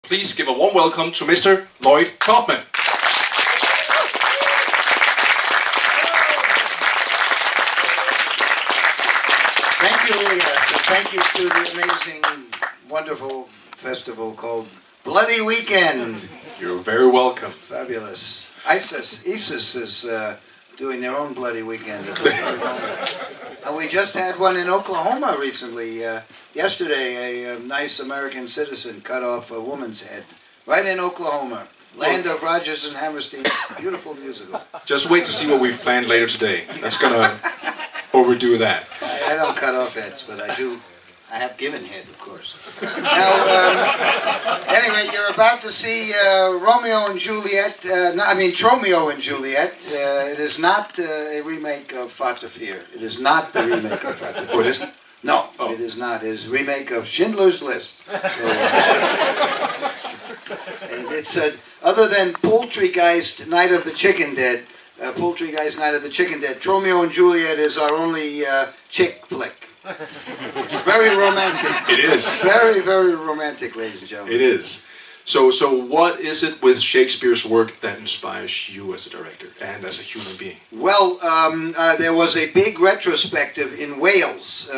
Please give a warm welcome to Mr. Lloyd Kaufman. Thank you, Elias, and thank you to the amazing, wonderful festival called Bloody Weekend. You're very welcome. Fabulous. ISIS is doing their own Bloody Weekend. And we just had one in Oklahoma recently. Yesterday, a nice American citizen cut off a woman's head right in Oklahoma. Land of Rodgers and Hammerstein's beautiful musical. Just wait to see what we've planned later today. That's gonna overdo that. I don't cut off heads, but I do. I have given head, of course. Now, anyway, you're about to see Romeo and Juliet. Tromeo and Juliet. It is not a remake of Fata Fear. It is not the remake of Fata Fear. Oh, it isn't? No, it is not. It is a remake of Schindler's List. So, and it's other than Poultrygeist, Night of the Chicken Dead. Poultrygeist, Night of the Chicken Dead. Tromeo and Juliet is our only chick flick. It's very romantic. It is. Very, very romantic, ladies and gentlemen. It is. So what is it with Shakespeare's work that inspires you as a director and as a human being? Well, there was a big retrospective in Wales,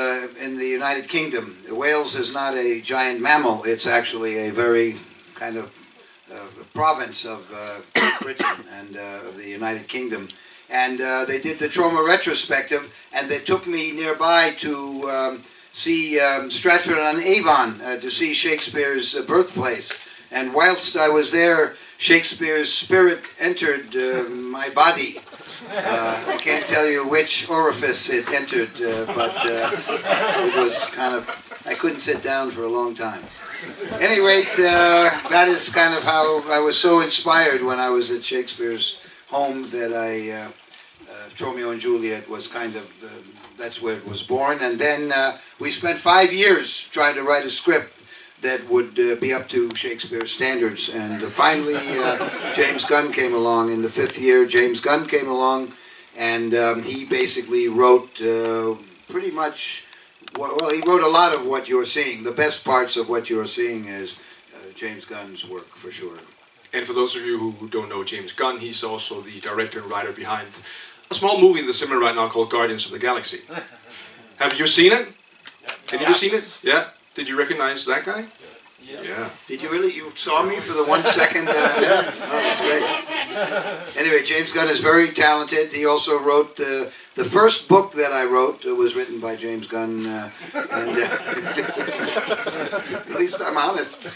in the United Kingdom. Wales is not a giant mammal. It's actually a very kind of province of Great Britain and of the United Kingdom. And they did the Troma retrospective, and they took me nearby to see Stratford-on-Avon, to see Shakespeare's birthplace. And whilst I was there, Shakespeare's spirit entered my body. I can't tell you which orifice it entered, but it was kind of, I couldn't sit down for a long time. At any rate, that is kind of how I was so inspired when I was at Shakespeare's home that Tromeo and Juliet was kind of, that's where it was born. And then we spent 5 years trying to write a script that would be up to Shakespeare's standards. And finally, James Gunn came along. In the 5th year, James Gunn came along, and he basically wrote pretty much, well, he wrote a lot of what you're seeing. The best parts of what you're seeing is James Gunn's work, for sure. And for those of you who don't know James Gunn, he's also the director and writer behind a small movie in the cinema right now called Guardians of the Galaxy. Have you seen it? Have you seen it? Yeah? Did you recognize that guy? Yes. Yeah. Did you really? You saw me for the 1 second? Yeah. Oh, that's great. Anyway, James Gunn is very talented. He also wrote the first book that I wrote was written by James Gunn. And at least I'm honest.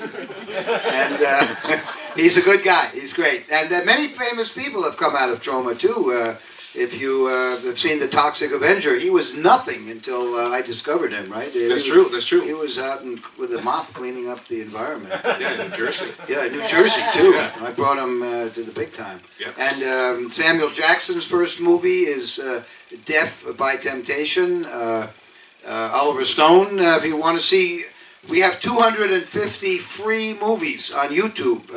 And he's a good guy. He's great. And many famous people have come out of Troma too. If you have seen the Toxic Avenger, he was nothing until I discovered him, right? That's true, that's true. He was out with a mop cleaning up the environment. Yeah, in New Jersey. Yeah, New Jersey too. Yeah. I brought him to the big time. Yeah. And Samuel Jackson's first movie is Death by Temptation. Oliver Stone, if you want to see, we have 250 free movies on YouTube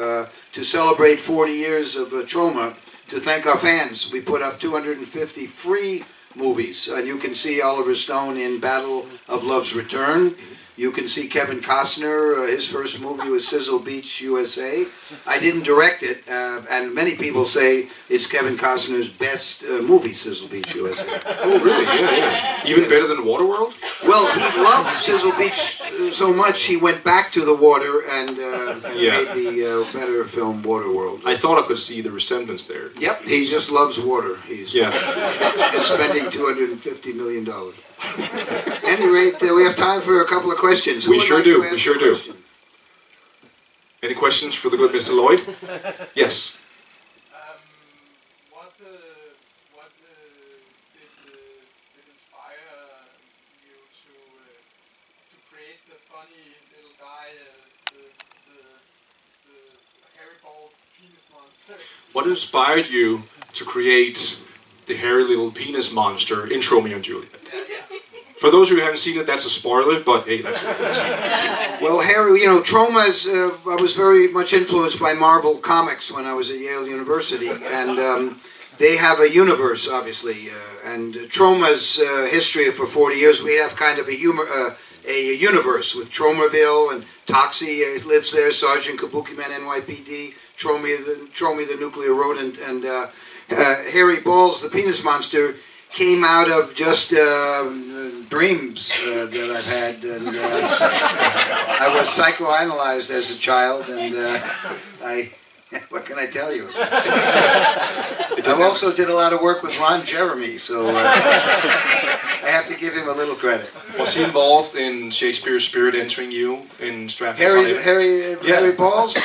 to celebrate 40 years of Troma. To thank our fans, we put up 250 free movies. And you can see Oliver Stone in Battle of Love's Return. You can see Kevin Costner, his first movie was Sizzle Beach, USA. I didn't direct it, and many people say it's Kevin Costner's best movie, Sizzle Beach, USA. Oh, really? Yeah. Even better than Waterworld? Well, he loved Sizzle Beach so much, he went back to the water and made the better film Waterworld. I thought I could see the resemblance there. Yep, he just loves water. He's spending $250 million. At any rate, we have time for a couple of questions. We sure do. We sure do. Any questions for the good Mr. Lloyd? Yes. What did inspire you to create the funny little guy, the hairy balls penis monster? What inspired you to create the hairy little penis monster in Tromeo and Juliet? For those who haven't seen it, that's a spoiler, but hey, that's Well, Harry, you know, Troma's, I was very much influenced by Marvel Comics when I was at Yale University, and they have a universe, obviously, and Troma's history for 40 years, we have kind of a a universe with Tromaville and Toxie lives there, Sergeant Kabuki Man NYPD, Tromeo the nuclear rodent, and Hairy Balls the penis monster came out of just dreams that I've had, and I was psychoanalyzed as a child, and what can I tell you? I also did a lot of work with Ron Jeremy, so I have to give him a little credit. Was he involved in Shakespeare's spirit entering you in Stratford? Harry Balls?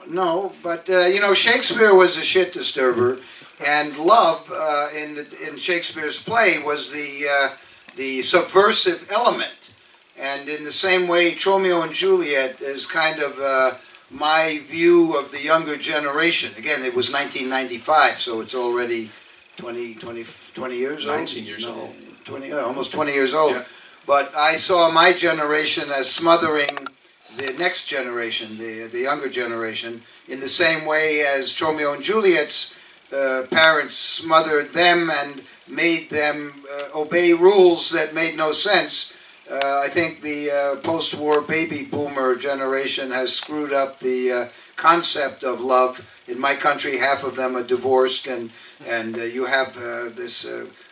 No. But Shakespeare was a shit disturber, and love in Shakespeare's play was the subversive element. And in the same way, Tromeo and Juliet is kind of my view of the younger generation. Again, it was 1995, so it's already 20 years old? 19 years old. almost 20 years old. Yeah. But I saw my generation as smothering the next generation, the younger generation, in the same way as Tromeo and Juliet's parents smothered them and made them obey rules that made no sense. I think the post-war baby boomer generation has screwed up the concept of love. In my country, half of them are divorced, and you have this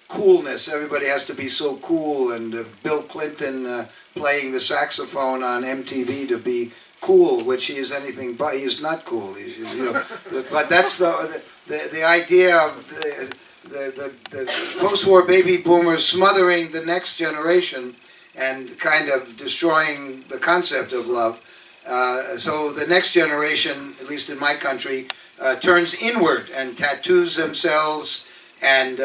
coolness. Everybody has to be so cool, and Bill Clinton playing the saxophone on MTV to be cool, which he is anything but. He is not cool. But that's the idea of the post-war baby boomers smothering the next generation and kind of destroying the concept of love. So the next generation, at least in my country, turns inward and tattoos themselves and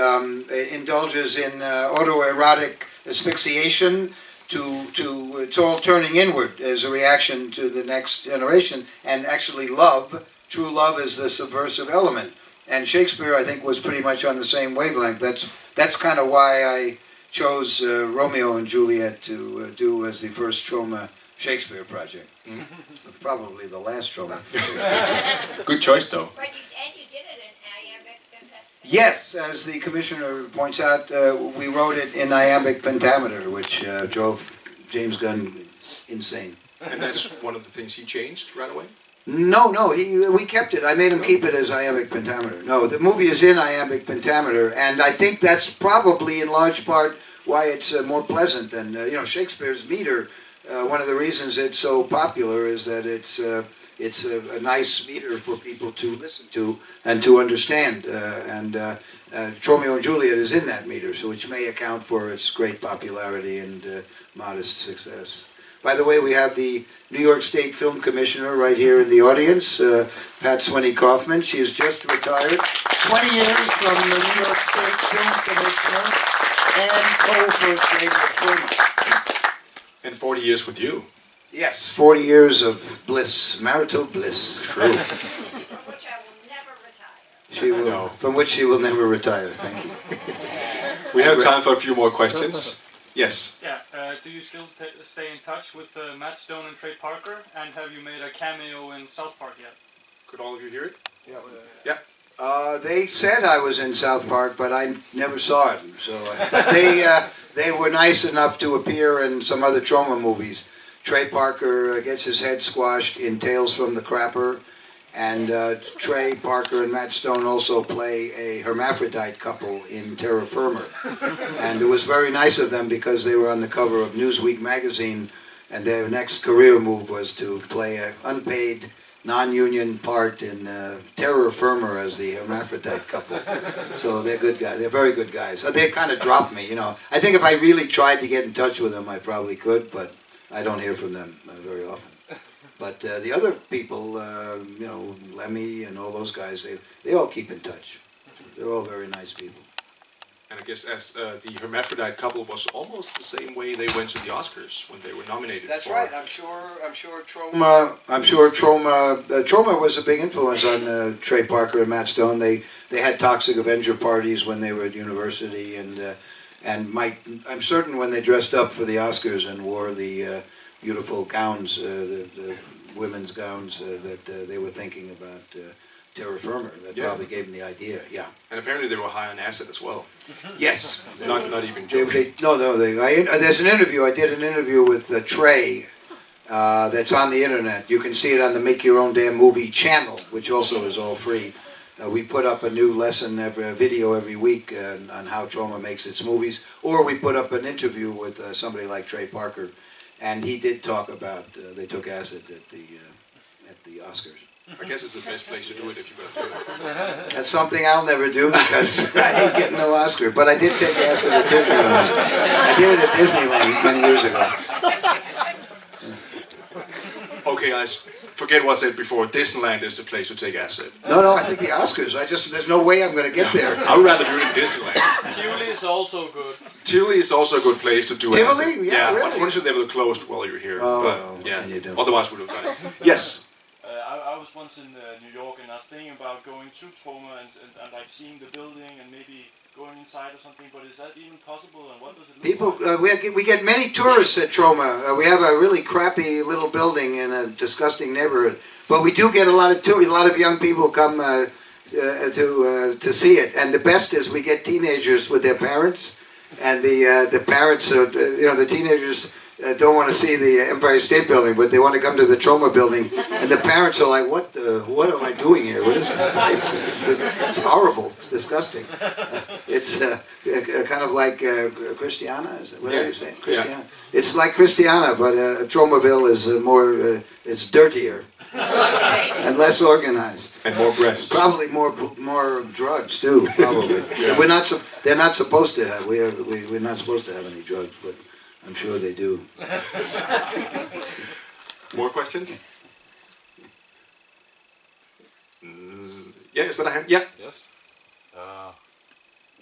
indulges in autoerotic asphyxiation. It's all turning inward as a reaction to the next generation. And actually true love is the subversive element. And Shakespeare, I think, was pretty much on the same wavelength. That's kind of why I chose Romeo and Juliet to do as the first Troma Shakespeare project. Probably the last Troma. Good choice, though. But you did it in iambic pentameter. Yes, as the commissioner points out, we wrote it in iambic pentameter, which drove James Gunn insane. And that's one of the things he changed right away? No, we kept it. I made him keep it as iambic pentameter. No, the movie is in iambic pentameter, and I think that's probably in large part why it's more pleasant than, Shakespeare's meter. One of the reasons it's so popular is that it's a nice meter for people to listen to and to understand. And Tromeo and Juliet is in that meter, so which may account for its great popularity and modest success. By the way, we have the New York State Film Commissioner right here in the audience, Pat Lloyd Kaufman. She has just retired. 20 years from the New York State Film Commissioner and co-first lady of Troma. And 40 years with you. Yes, 40 years of bliss, marital bliss. From True. which I will never retire. She will, from which she will never retire. Thank you. We have time for a few more questions. Yes. Yeah, do you still stay in touch with Matt Stone and Trey Parker? And have you made a cameo in South Park yet? Could all of you hear it? Yeah. They said I was in South Park, but I never saw it. So they were nice enough to appear in some other Troma movies. Trey Parker gets his head squashed in Tales from the Crapper, and Trey Parker and Matt Stone also play a hermaphrodite couple in Terra Firma. And it was very nice of them because they were on the cover of Newsweek magazine, and their next career move was to play an unpaid, non-union part in Terra Firma as the hermaphrodite couple. So they're good guys. They're very good guys. So they kind of dropped me, I think if I really tried to get in touch with them, I probably could, but I don't hear from them very often. But the other people, Lemmy and all those guys, they all keep in touch. They're all very nice people. And I guess as the hermaphrodite couple was almost the same way they went to the Oscars when they were nominated. That's for... right. I'm sure Troma was a big influence on Trey Parker and Matt Stone. They had Toxic Avenger parties when they were at university, and I'm certain when they dressed up for the Oscars and wore the beautiful gowns, the women's gowns, that they were thinking about terra firma that probably gave him the idea. Yeah. And apparently they were high on acid as well. Yes. Not even joking. There's an interview. I did an interview with Trey that's on the internet. You can see it on the Make Your Own Damn Movie channel, which also is all free. We put up a new lesson, video every week on how Troma makes its movies, or we put up an interview with somebody like Trey Parker, and he did talk about they took acid at the Oscars. I guess it's the best place to do it if you're going to do it. That's something I'll never do because I ain't getting no Oscar. But I did take acid at Disneyland. I did it at Disneyland many years ago. Okay, guys, forget what I said before. Disneyland is the place to take acid. No, I think the Oscars. There's no way I'm going to get there. I would rather do it in Disneyland. Tivoli is also good. Tivoli is also a good place to do Tivoli? acid. Yeah, really? Unfortunately, they were closed while you were here. Oh, but yeah, what can you do? otherwise we would have done it. Yes. I was once in New York and I was thinking about going to Troma and like seeing the building and maybe going inside or something, but is that even possible and what does it look like? We get many tourists at Troma. We have a really crappy little building in a disgusting neighborhood, but we do get a lot of young people come to see it. And the best is we get teenagers with their parents, and the parents, the teenagers don't want to see the Empire State Building, but they want to come to the Troma building, and the parents are like, what am I doing here? What is this place? It's horrible. It's disgusting. It's kind of like Christiana, is it? What are you saying? Christiana. Yeah. It's like Christiana, but Tromaville is more, it's dirtier. And less organized. And more breasts. Probably more drugs too. Probably. Yeah. They're not supposed to have. We're not supposed to have any drugs, but I'm sure they do. More questions? Yeah, is that a hand? Yeah. Yes.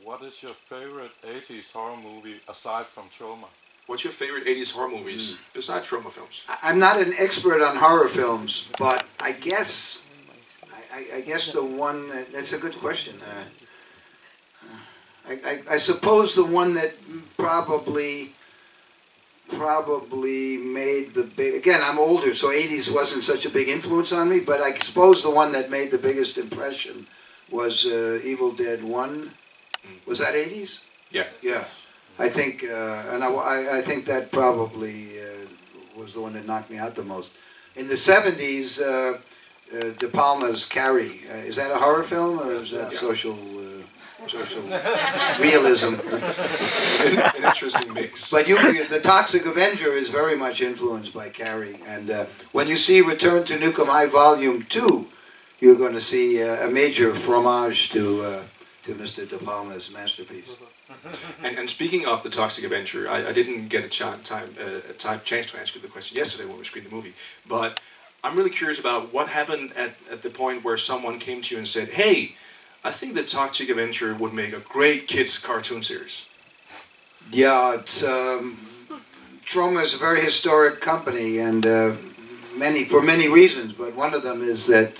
What is your favorite 80s horror movie aside from Troma? What's your favorite 80s horror movies besides Troma films? I'm not an expert on horror films, but I guess the one that's a good question. I suppose the one that probably made the big. Again, I'm older, so 80s wasn't such a big influence on me. But I suppose the one that made the biggest impression was Evil Dead 1. Was that 80s? Yeah. Yeah. I think, and I think that probably was the one that knocked me out the most. In the 70s, De Palma's Carrie. Is that a horror film or is that social realism? An interesting mix. But the Toxic Avenger is very much influenced by Carrie. And when you see Return to Nukem High Volume 2, you're going to see a major fromage to Mr. De Palma's masterpiece. And speaking of the Toxic Avenger, I didn't get a chance to answer the question yesterday when we screened the movie, but I'm really curious about what happened at the point where someone came to you and said, hey, I think the Toxic Avenger would make a great kids cartoon series. Yeah, it's, Troma is a very historic company, and for many reasons, but one of them is that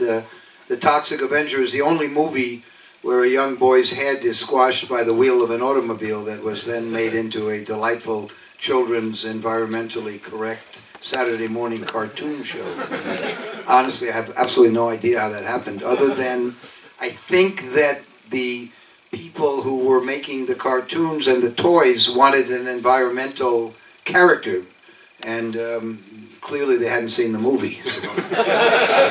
the Toxic Avenger is the only movie where a young boy's head is squashed by the wheel of an automobile that was then made into a delightful children's environmentally correct Saturday morning cartoon show. Honestly, I have absolutely no idea how that happened, other than I think that the people who were making the cartoons and the toys wanted an environmental character, and clearly they hadn't seen the movie. So I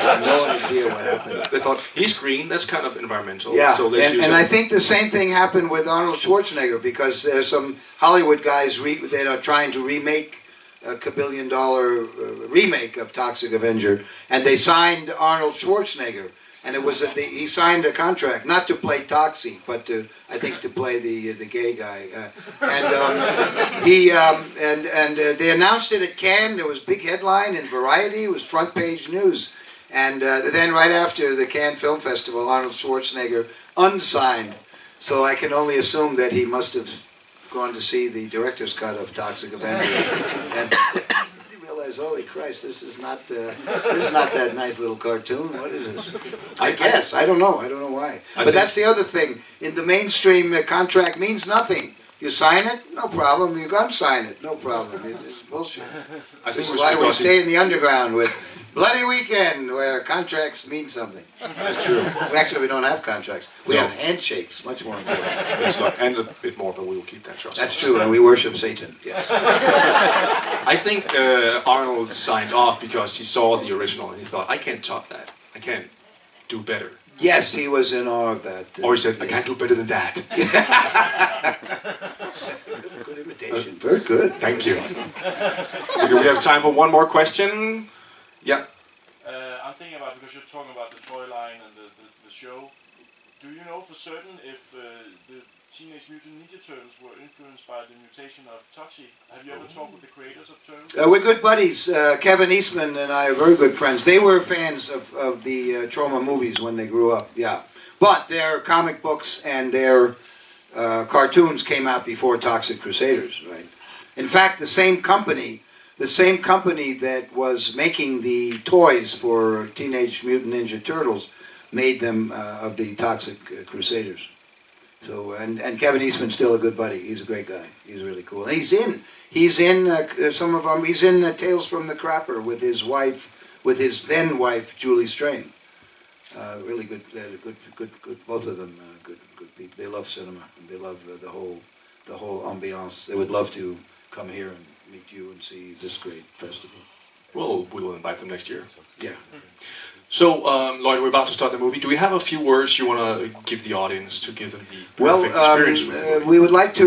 have no idea what happened. They thought, he's green, that's kind of environmental. Yeah, so let's use and him. I think the same thing happened with Arnold Schwarzenegger, because there's some Hollywood guys that are trying to remake a $1 billion remake of Toxic Avenger, and they signed Arnold Schwarzenegger. And it was he signed a contract not to play Toxie, but I think to play the gay guy. And they announced it at Cannes. There was a big headline in Variety. It was front page news. And then right after the Cannes Film Festival, Arnold Schwarzenegger unsigned. So I can only assume that he must have gone to see the director's cut of Toxic Avenger. And realize, holy Christ, this is not that nice little cartoon. What is this? I guess. I don't know why. But that's the other thing. In the mainstream, the contract means nothing. You sign it, no problem. You unsign it, no problem. It's bullshit. I think Why do we stay in the underground with Bloody Weekend, where contracts mean something. That's true. Actually, we don't have contracts. We No. have handshakes, much more important. That's not, and a bit more, but we will keep that trust. That's true, and we worship Satan, yes. I think Arnold signed off because he saw the original and he thought, I can't top that. I can't do better. Yes, he was in awe of that. Or he said, I can't do better than that. Good imitation. Very good. Thank you. Do we have time for one more question? Yeah. I'm thinking about, because you're talking about the toy line and the show, do you know for certain if the Teenage Mutant Ninja Turtles were influenced by the mutation of Toxic? Have you ever talked with the creators of Turtles? We're good buddies. Kevin Eastman and I are very good friends. They were fans of the Troma movies when they grew up, yeah. But their comic books and their cartoons came out before Toxic Crusaders, right? In fact, the same company that was making the toys for Teenage Mutant Ninja Turtles made them of the Toxic Crusaders. So, and Kevin Eastman's still a good buddy. He's a great guy. He's really cool. And he's in some of them. He's in Tales from the Crapper with his wife, with his then wife Julie Strain. Really good, good. Both of them good people. They love cinema. And they love the whole ambiance. They would love to come here and meet you and see this great festival. Well, we will invite them next year. Yeah. So, Lloyd, we're about to start the movie. Do we have a few words you want to give the audience to give them the perfect experience with the movie? We would like to.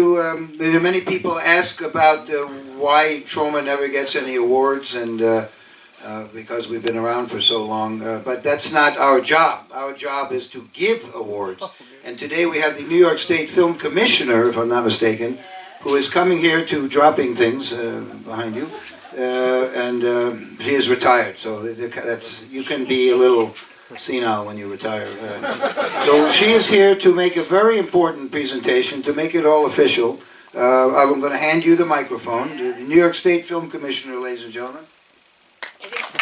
There are many people ask about why Troma never gets any awards, and because we've been around for so long. But that's not our job. Our job is to give awards. And today we have the New York State Film Commissioner, if I'm not mistaken, who is coming here to dropping things behind you. And he is retired, so that's, you can be a little senile when you retire. So she is here to make a very important presentation, to make it all official. I'm going to hand you the microphone. The New York State Film Commissioner, ladies and gentlemen. It is,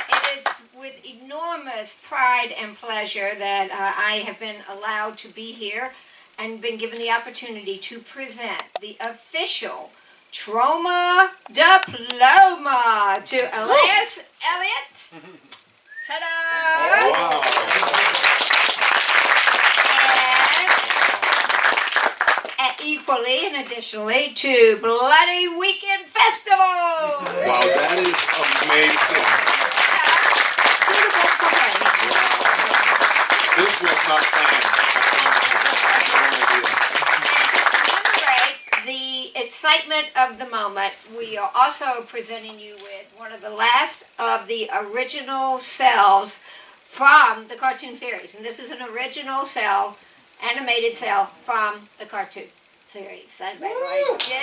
it is with enormous pride and pleasure that I have been allowed to be here and been given the opportunity to present the official Troma diploma to Elias Elliott. Ta-da! Wow. And equally and additionally to Bloody Weekend Festival. Wow, that is amazing. Suitable for women. This was not planned. The excitement of the moment, we are also presenting you with one of the last of the original cells from the cartoon series. And this is an original cell, animated cell from the cartoon series. Signed by Lloyd. Yeah!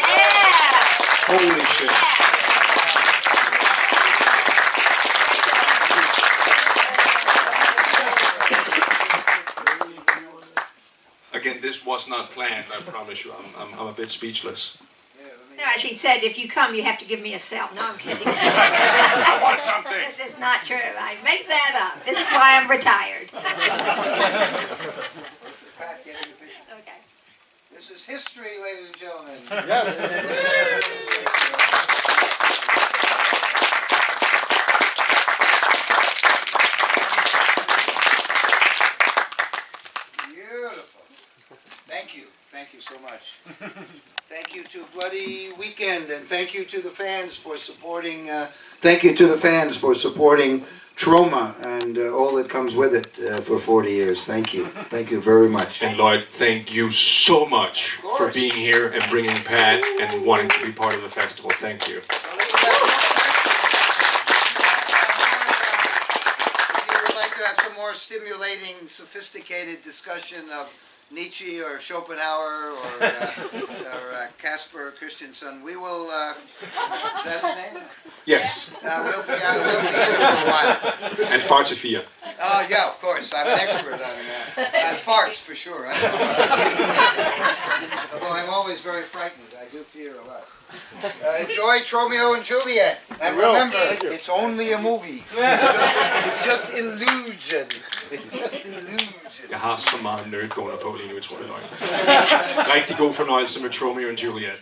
Holy shit. Again, this was not planned, I promise you. I'm a bit speechless. No, she said, if you come, you have to give me a cell. No, I'm kidding. I want something. This is not true. I make that up. This is why I'm retired. Okay. This is history, ladies and gentlemen. Beautiful. Thank you so much. Thank you to Bloody Weekend, and thank you to the fans for supporting. Troma and all that comes with it for 40 years. Thank you very much. And Lloyd, thank you so much Of course. for being here and bringing Pat and wanting to be part of the festival. Thank you. If you would like to have some more stimulating, sophisticated discussion of Nietzsche or Schopenhauer or Caspar Christensen, we will. Is that his name? Yes. We'll be here for a while. And Fartifia. Oh yeah, of course. I'm an expert on farts for sure. Although I'm always very frightened, I do fear a lot. Enjoy Tromeo and Juliet, and remember, it's only a movie. It's just illusion. Illusion. Jeg har så meget nerd gående på lige nu, tror jeg. Rigtig god fornøjelse med Tromeo og Juliet.